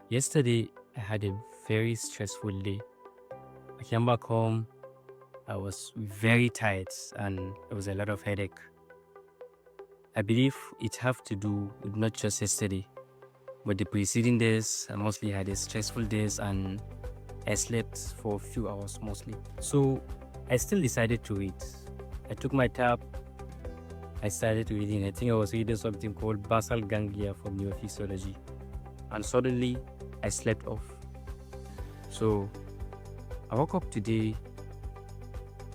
Yesterday, I had a very stressful day. I came back home, I was very tired and there was a lot of headache. I believe it have to do with not just yesterday, but the preceding days. I mostly had a stressful days and I slept for a few hours mostly. So I still decided to read. I took my tab, I started reading. I think I was reading something called basal ganglia from neurophysiology. And suddenly I slept off. So I woke up today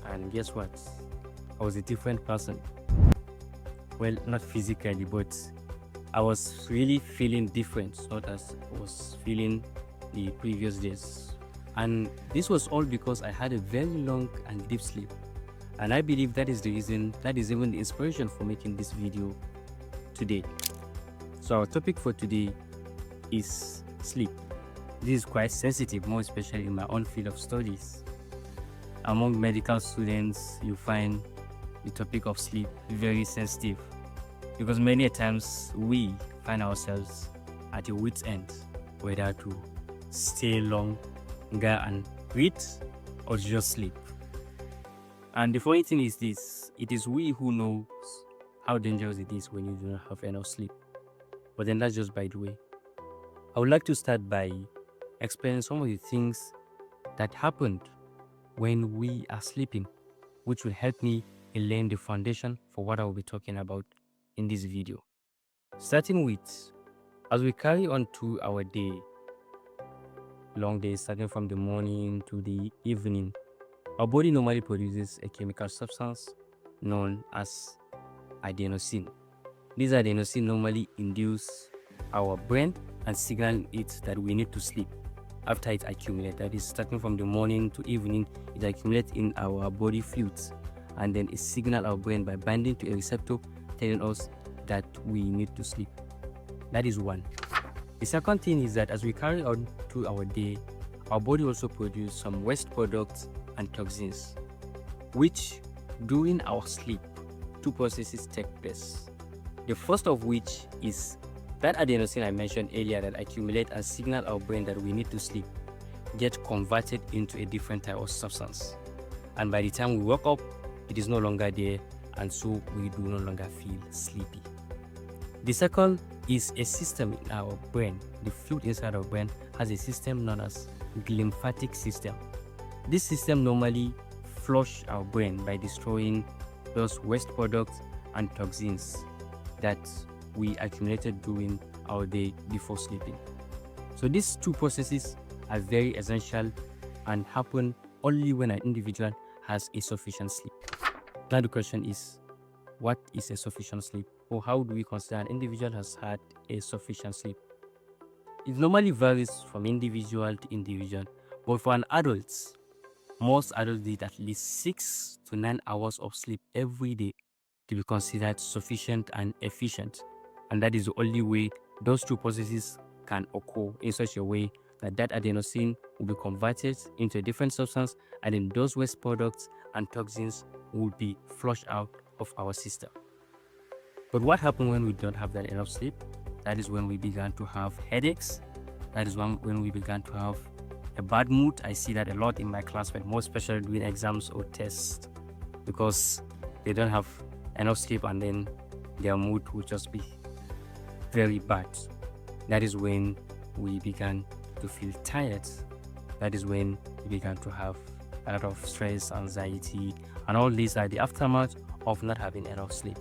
and guess what? I was a different person. Well, not physically, but I was really feeling different, not as I was feeling the previous days. And this was all because I had a very long and deep sleep. And I believe that is the reason, that is even the inspiration for making this video today. So our topic for today is sleep. This is quite sensitive, more especially in my own field of studies. Among medical students, you find the topic of sleep very sensitive because many times we find ourselves at a wit's end, whether to stay longer and read or just sleep. And the funny thing is this, it is we who knows how dangerous it is when you do not have enough sleep. But then that's just by the way. I would like to start by explaining some of the things that happened when we are sleeping, which will help me in laying the foundation for what I will be talking about in this video. Starting with, as we carry on to our day, long days starting from the morning to the evening, our body normally produces a chemical substance known as adenosine. This adenosine normally induce our brain and signal it that we need to sleep. After it accumulates, that is starting from the morning to evening, it accumulates in our body fluids and then it signals our brain by binding to a receptor telling us that we need to sleep. That is one. The second thing is that as we carry on through our day, our body also produces some waste products and toxins, which during our sleep, two processes take place. The first of which is that adenosine I mentioned earlier that accumulate and signal our brain that we need to sleep get converted into a different type of substance. And by the time we wake up, it is no longer there and so we do no longer feel sleepy. The second is a system in our brain. The fluid inside our brain has a system known as lymphatic system. This system normally flush our brain by destroying those waste products and toxins that we accumulated during our day before sleeping. So these two processes are very essential and happen only when an individual has a sufficient sleep. Now the question is, what is a sufficient sleep? Or how do we consider an individual has had a sufficient sleep? It normally varies from individual to individual, but for an adult, most adults need at least 6 to 9 hours of sleep every day to be considered sufficient and efficient. And that is the only way those two processes can occur in such a way that adenosine will be converted into a different substance and then those waste products and toxins will be flushed out of our system. But what happens when we don't have that enough sleep? That is when we began to have headaches. That is when we began to have a bad mood. I see that a lot in my classmates, more especially during exams or tests, because they don't have enough sleep and then their mood will just be very bad. That is when we began to feel tired. That is when we began to have a lot of stress, anxiety, and all these are the aftermath of not having enough sleep.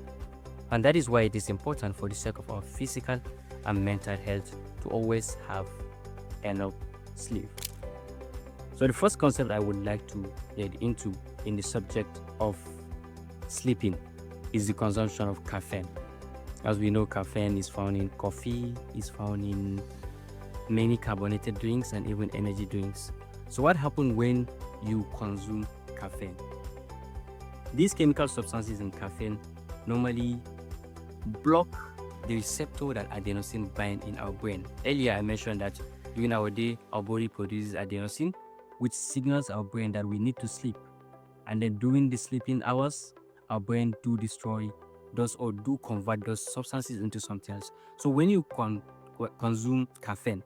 And that is why it is important for the sake of our physical and mental health to always have enough sleep. So the first concept I would like to get into in the subject of sleeping is the consumption of caffeine. As we know, caffeine is found in coffee, is found in many carbonated drinks and even energy drinks. So what happens when you consume caffeine? These chemical substances in caffeine normally block the receptor that adenosine bind in our brain. Earlier I mentioned that during our day, our body produces adenosine, which signals our brain that we need to sleep. And then during the sleeping hours, our brain do destroy those or do convert those substances into something else. So when you consume caffeine,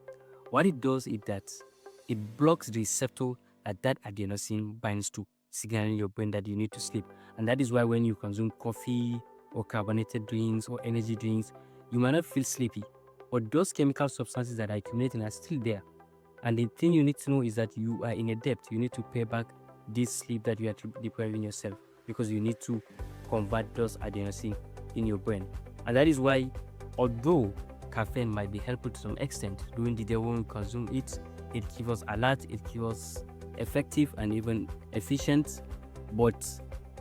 What it does is that it blocks the receptor that adenosine binds to, signaling your brain that you need to sleep. And that is why when you consume coffee or carbonated drinks or energy drinks, you might not feel sleepy, but those chemical substances that are accumulating are still there. And the thing you need to know is that you are in a debt. You need to pay back this sleep that you are depriving yourself, because you need to convert those adenosine in your brain. And that is why, although caffeine might be helpful to some extent during the day when we consume it, it keeps us alert, it keeps us effective and even efficient, but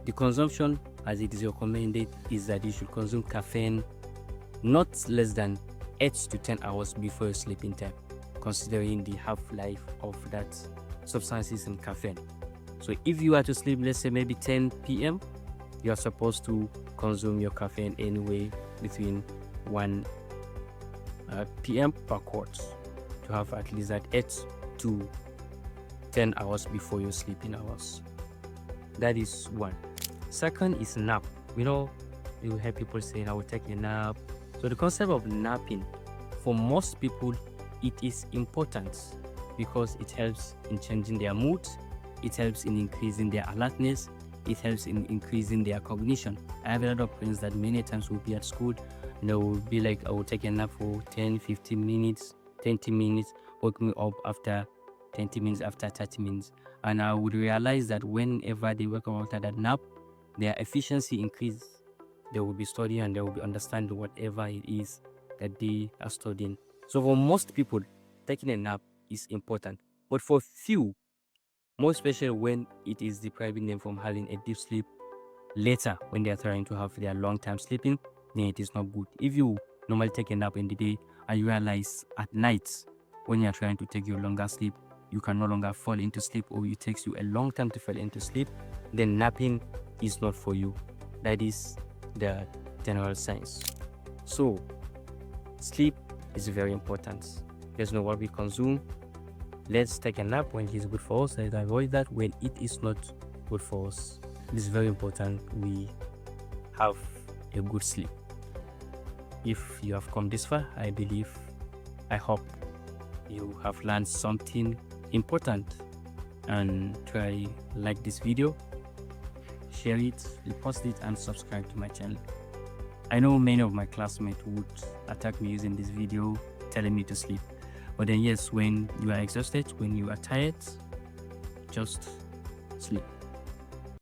the consumption, as it is recommended, is that you should consume caffeine not less than 8 to 10 hours before your sleeping time, considering the half-life of that substances in caffeine. So if you are to sleep, let's say maybe 10 p.m., you are supposed to consume your caffeine anyway between 1 p.m. per quart, to have at least that 8 to 10 hours before your sleeping hours. That is one. Second is nap. You hear people saying, I will take a nap. So the concept of napping, for most people, it is important because it helps in changing their mood, it helps in increasing their alertness, it helps in increasing their cognition. I have a lot of friends that many times will be at school and they will be like, I will take a nap for 10, 15 minutes, 20 minutes, wake me up after 20 minutes, after 30 minutes. And I would realize that whenever they wake up after that nap, their efficiency increases. They will be studying and they will be understanding whatever it is that they are studying. So for most people, taking a nap is important. But for few, more especially when it is depriving them from having a deep sleep later when they are trying to have their long-term sleeping, then it is not good. If you normally take a nap in the day and you realize at night when you are trying to take your longer sleep, you can no longer fall into sleep, or it takes you a long time to fall into sleep, then napping is not for you. That is the general science. So sleep is very important. Let's know what we consume. Let's take a nap when it is good for us. Let's avoid that when it is not good for us. It is very important we have a good sleep. If you have come this far, I hope you have learned something important, and try like this video, share it, repost it, and subscribe to my channel. I know many of my classmates would attack me using this video telling me to sleep, but then yes, when you are exhausted, when you are tired, just sleep.